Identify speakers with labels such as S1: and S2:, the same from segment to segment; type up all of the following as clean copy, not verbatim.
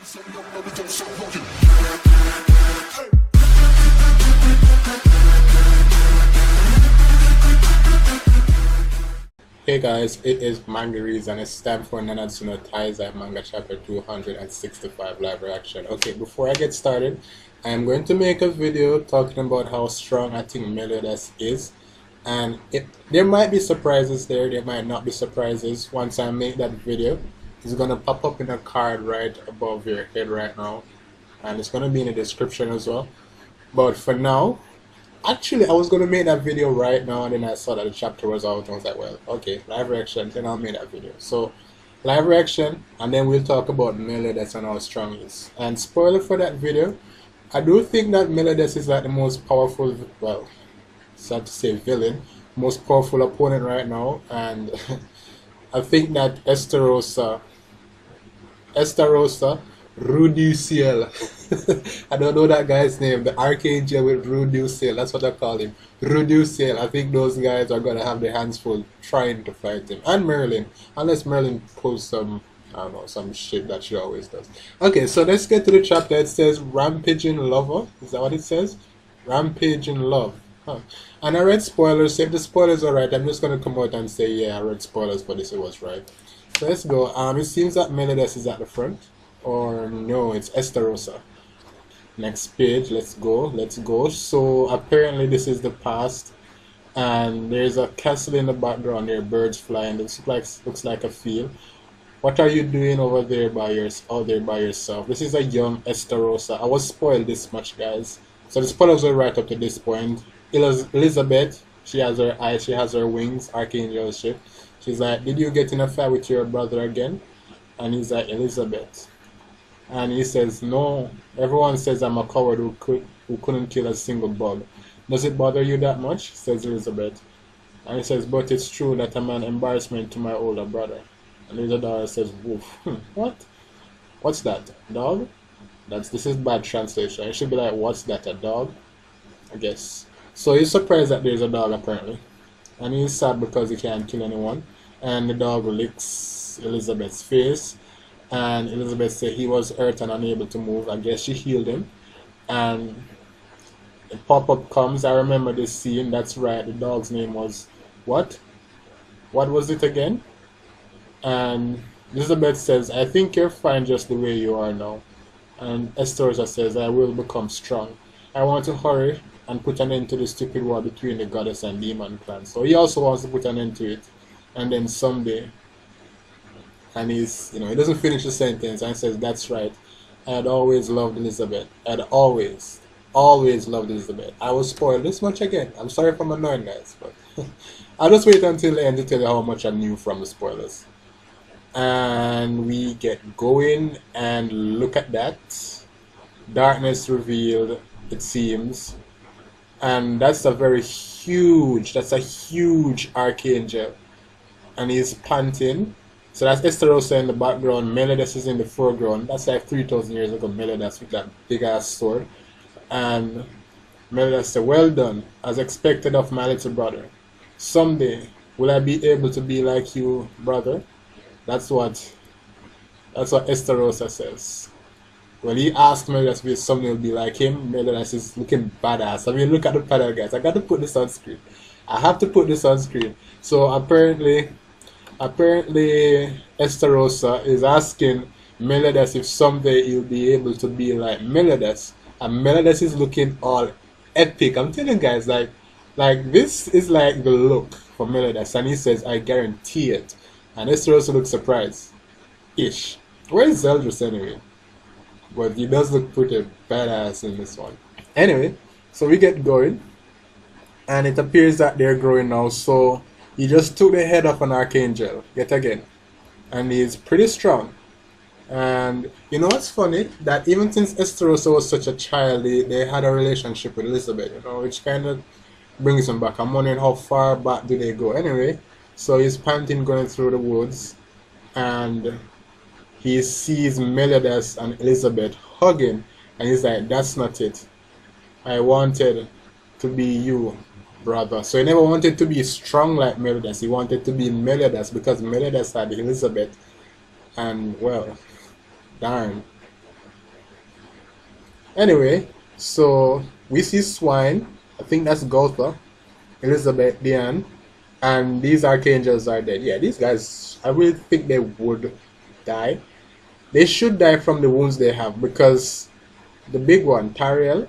S1: Hey guys, it is Mangarees and it's time for Nanatsu no Taizai manga chapter 265 live reaction. Okay, before I get started, I am going to make a video talking about how strong I think Meliodas is. And there might be surprises there might not be surprises. Once I make that video, it's going to pop up in a card right above your head right now. And it's going to be in the description as well. But for now, actually, I was going to make that video right now, and then I saw that the chapter was out, and I was like, well, okay, live reaction, then I'll make that video. So, live reaction, and then we'll talk about Meliodas and how strong he is. And spoiler for that video, I do think that Meliodas is like the most powerful, well, sad to say villain, most powerful opponent right now, and I think that Estarossa, Ruduciel. I don't know that guy's name. The Archangel with Ruduciel. That's what I call him. Ruduciel. I think those guys are gonna have their hands full trying to fight him. And Merlin. Unless Merlin pulls some, I don't know, some shit that she always does. Okay, so let's get to the chapter. It says Rampaging Lover. Is that what it says? Rampaging Love. Huh. And I read spoilers. If the spoilers are right, I'm just gonna come out and say, yeah, I read spoilers, but this was right. So let's go. It seems that Meliodas is at the front. Or no, it's Estarossa. Next page, let's go. So apparently this is the past, and there's a castle in the background. There are birds flying. Looks like a field. What are you doing over there by yourself? This is a young Estarossa. I was spoiled this much, guys. So the spoilers were right up to this point. Elizabeth, she has her eyes, she has her wings, archangel ship. She's like, did you get in a fight with your brother again? And he's like, Elizabeth. And he says, no, everyone says I'm a coward who couldn't kill a single bug. Does it bother you that much? Says Elizabeth. And he says, but it's true that I'm an embarrassment to my older brother. And Elizabeth says, woof. What? What's that? Dog? This is bad translation. It should be like, what's that, a dog? I guess. So he's surprised that there's a dog apparently. And he's sad because he can't kill anyone. And the dog licks Elizabeth's face. And Elizabeth said he was hurt and unable to move. I guess she healed him. And a pop-up comes. I remember this scene. That's right. The dog's name was what? What was it again? And Elizabeth says, I think you're fine just the way you are now. And Estarossa says, I will become strong. I want to hurry and put an end to the stupid war between the goddess and demon clans. So he also wants to put an end to it. And then someday, and he's, he doesn't finish the sentence and says, that's right, I had always loved Elizabeth. I had always loved Elizabeth. I was spoiled this much again. I'm sorry if I'm annoying, guys, but I'll just wait until the end to tell you how much I knew from the spoilers. And we get going, and look at that. Darkness revealed, it seems. And that's a huge archangel. And he's panting. So that's Estarossa in the background, Meliodas is in the foreground. That's like 3,000 years ago, Meliodas with that big ass sword. And Meliodas said, well done, as expected of my little brother. Someday, will I be able to be like you, brother? That's what Estarossa says. When he asked Meliodas if someday will be like him, Meliodas is looking badass. I mean, look at the panel, guys. I got to put this on screen. I have to put this on screen. So apparently Estarossa is asking Meliodas if someday he'll be able to be like Meliodas, and Meliodas is looking all epic. I'm telling you guys, like this is like the look for Meliodas, and he says, I guarantee it. And Estarossa looks surprised ish. Where is Zeldris anyway? But he does look pretty badass in this one. Anyway, so we get going, and it appears that they're growing now. So he just took the head off an archangel, yet again. And he's pretty strong. And you know what's funny? That even since Estarossa was such a child, they had a relationship with Elizabeth, which kind of brings him back. I'm wondering how far back do they go. Anyway, so he's panting going through the woods, and he sees Meliodas and Elizabeth hugging, and he's like, that's not it. I wanted to be you, brother. So he never wanted to be strong like Meliodas. He wanted to be Meliodas because Meliodas had Elizabeth. And well, darn, Anyway, so we see swine. I think that's Gotha, Elizabeth, Diane, and these archangels are dead. Yeah, these guys, I really think they would die. They should die from the wounds they have because the big one, Tariel,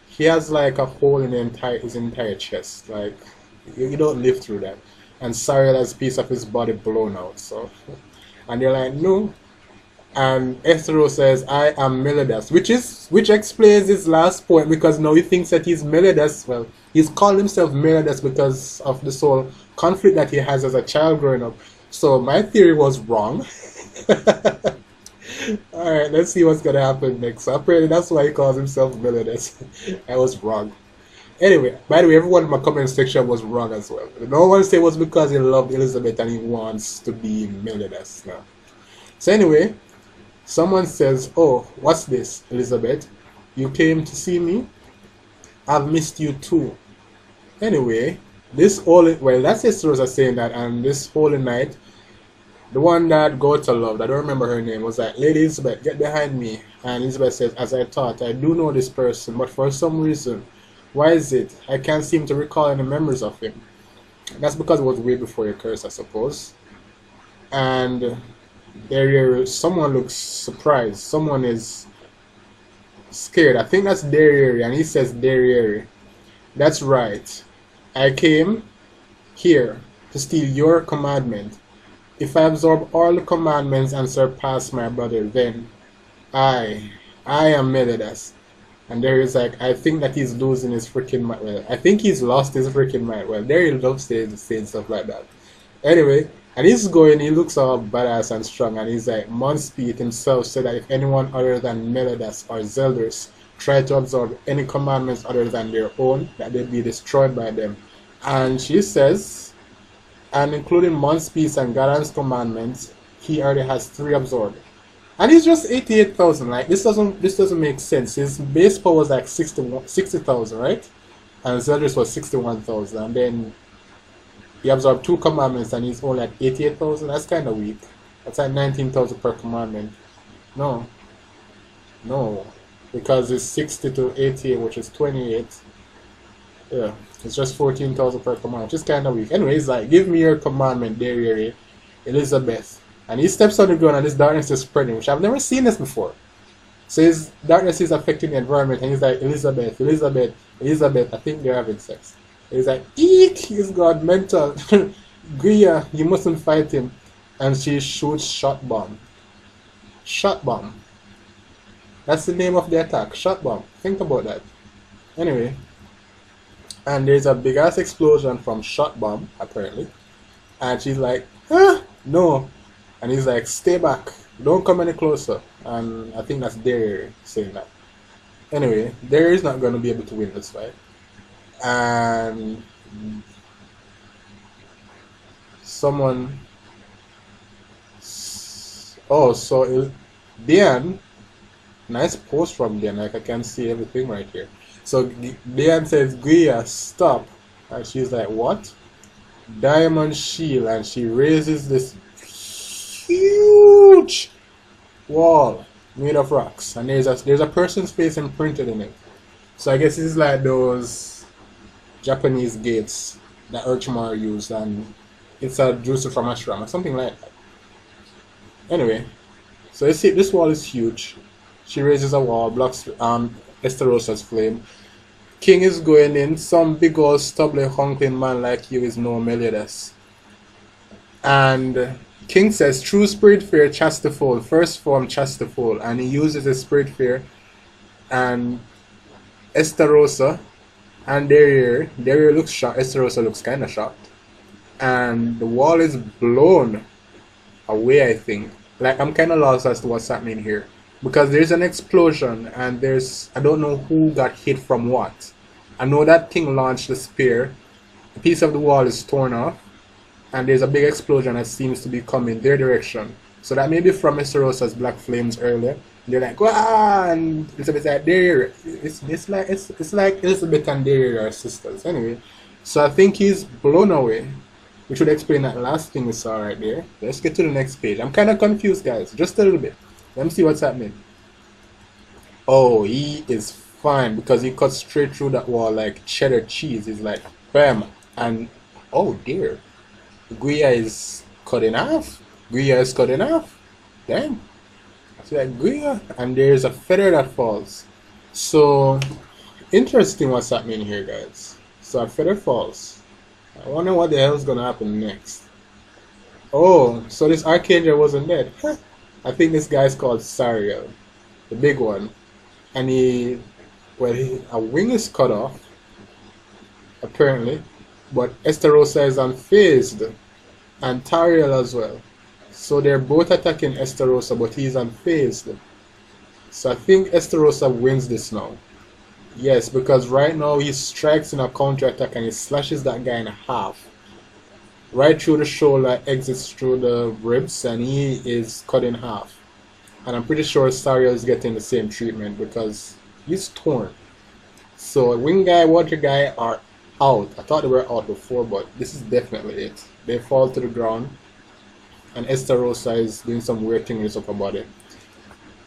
S1: he has like a hole in his entire chest. Like you don't live through that. And Sariel has a piece of his body blown out. So, and they're like, no. And Estarossa says, I am Melidas, which explains his last point because now he thinks that he's Melidas. Well, he's called himself Melidas because of the soul conflict that he has as a child growing up. So my theory was wrong. Alright, let's see what's gonna happen next. So apparently that's why he calls himself Melidas. I was wrong. Anyway, by the way, everyone in my comment section was wrong as well. No one said it was because he loved Elizabeth and he wants to be Melidas now. So anyway, someone says, oh, what's this, Elizabeth? You came to see me? I've missed you too. Anyway, this holy, well, that's Estarossa saying that, and this holy night, the one that Gotha loved, I don't remember her name, was like, Lady Elizabeth, get behind me. And Elizabeth says, as I thought, I do know this person, but for some reason, why is it? I can't seem to recall any memories of him. That's because it was way before your curse, I suppose. And someone looks surprised. Someone is scared. I think that's Derriere, and he says Derriere. That's right. I came here to steal your commandment. If I absorb all the commandments and surpass my brother, then I am Melidas. And there is like, I think that he's losing his freaking mind. Well, I think he's lost his freaking mind. Well, there he loves saying stuff like that. Anyway, and he's going, he looks all badass and strong, and he's like, Monspeed himself said that if anyone other than Melidas or Zeldris try to absorb any commandments other than their own, that they'd be destroyed by them. And she says, and including Monspeed's and Galan's commandments, he already has 3 absorbed. And he's just 88,000. Like this doesn't make sense. His base power was like 60,000, right? And Zeldris was 61,000, and then he absorbed 2 commandments and he's only at 88,000. That's kind of weak. That's like 19,000 per commandment. No, because it's 60 to 88, which is 28. Yeah, it's just 14,000 per commandment, which is kind of weak. Anyway, he's like, give me your commandment, Derriere, Elizabeth. And he steps on the ground and this darkness is spreading, which I've never seen this before. So his darkness is affecting the environment, and he's like, Elizabeth, Elizabeth, Elizabeth. I think they're having sex. And he's like, eek, he's got mental. Guia, you mustn't fight him. And she shoots shot bomb. Shot bomb. That's the name of the attack, shot bomb. Think about that. Anyway, and there's a big ass explosion from shot bomb, apparently. And she's like, no. And he's like, stay back, don't come any closer. And I think that's Derriere saying that. Anyway, Derriere is not going to be able to win this fight. And someone, oh, so Diane, nice post from Diane, like I can see everything right here. So Diane says, Guia, stop. And she's like, what? Diamond shield, and she raises this huge wall made of rocks, and there's a person's face imprinted in it. So I guess it's like those Japanese gates that Urchmar used, and it's a jutsu from Ashram or something like that. Anyway, so you see this wall is huge. She raises a wall, blocks Estarossa's flame. King is going in. Some big old stubbly honking man like you is no Melidas. And King says, true spirit fear Chastafol, first form Chastafol, and he uses his spirit fear, and Estarossa and Derriere looks shocked, Estarossa looks kinda shocked. And the wall is blown away, I think. Like, I'm kinda lost as to what's happening here. Because there's an explosion, and I don't know who got hit from what. I know that King launched the spear, a piece of the wall is torn off, and there's a big explosion that seems to be coming their direction. So that may be from Estarossa's black flames earlier. They're like, ah, and Elizabeth's like, Derriere. It's like Elizabeth and Derriere are sisters. Anyway, so I think he's blown away, which would explain that last thing we saw right there. Let's get to the next page. I'm kind of confused, guys, just a little bit. Let me see what's happening. Oh, he is fine because he cut straight through that wall like cheddar cheese. He's like, bam. And oh dear, Guya is cut in half. Guya is cut in half. Damn. It's like Guya. And there's a feather that falls. So, interesting what's happening here, guys. So, a feather falls. I wonder what the hell's gonna happen next. Oh, so this Archangel wasn't dead. Huh. I think this guy's called Sariel, the big one. And a wing is cut off, apparently. But Estarossa is unfazed. And Tariel as well. So they're both attacking Estarossa, but he's unfazed. So I think Estarossa wins this now. Yes, because right now he strikes in a counter attack and he slashes that guy in half. Right through the shoulder, exits through the ribs, and he is cut in half. And I'm pretty sure Sario is getting the same treatment because he's torn. So wing guy, water guy are out. I thought they were out before, but this is definitely it. They fall to the ground, and Estarossa is doing some weird things up about it.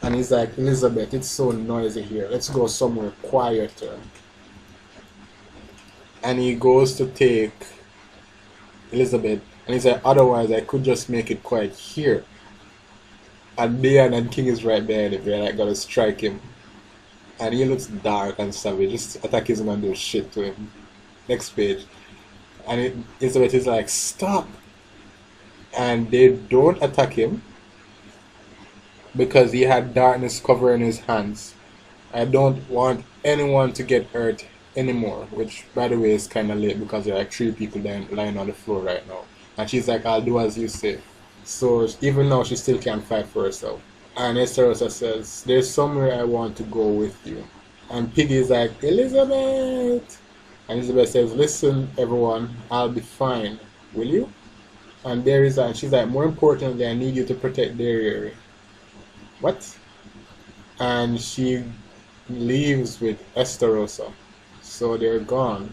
S1: And he's like, Elizabeth, it's so noisy here. Let's go somewhere quieter. And he goes to take Elizabeth, and he's like, otherwise I could just make it quiet here. And Diane and King is right behind him. They're like gonna strike him. And he looks dark and savage. Just attack his man, do shit to him. Next page. And Elizabeth is like, stop! And they don't attack him because he had darkness covering his hands. I don't want anyone to get hurt anymore, which by the way is kind of late because there are like 3 people lying on the floor right now. And she's like, I'll do as you say. So even now she still can't fight for herself. And Estarossa says, there's somewhere I want to go with you. And Piggy is like, Elizabeth! And Elizabeth says, listen everyone, I'll be fine. Will you? And there is that. She's like, more importantly, I need you to protect Derriere. What? And she leaves with Estarossa. So they're gone.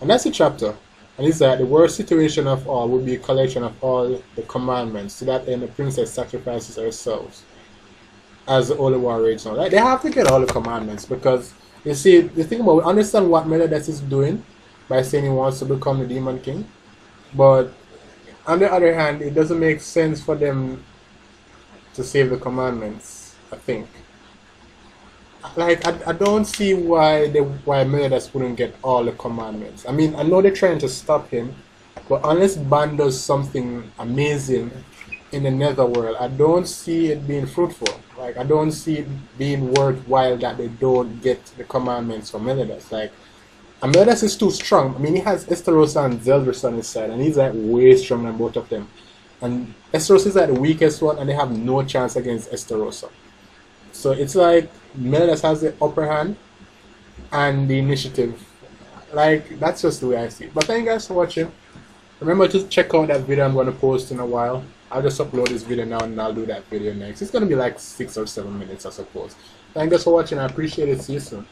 S1: And that's the chapter. And it's that the worst situation of all would be a collection of all the commandments. To that end, the princess sacrifices herself as the Holy War rages on. Like, they have to get all the commandments because, you see, the thing about, we understand what Meliodas is doing by saying he wants to become the Demon King. But on the other hand, it doesn't make sense for them to save the commandments, I think. Like, I don't see why Meliodas wouldn't get all the commandments. I mean, I know they're trying to stop him, but unless Ban does something amazing in the netherworld, I don't see it being fruitful. Like, I don't see it being worthwhile that they don't get the commandments from Meliodas. Like, and Meliodas is too strong. I mean, he has Estarossa and Zelvis on his side, and he's like way stronger than both of them. And Estarossa is like the weakest one, and they have no chance against Estarossa. So it's like Meliodas has the upper hand and the initiative. Like, that's just the way I see it. But thank you guys for watching. Remember to check out that video I'm going to post in a while. I'll just upload this video now and I'll do that video next. It's going to be like 6 or 7 minutes, I suppose. Thank you guys for watching. I appreciate it. See you soon.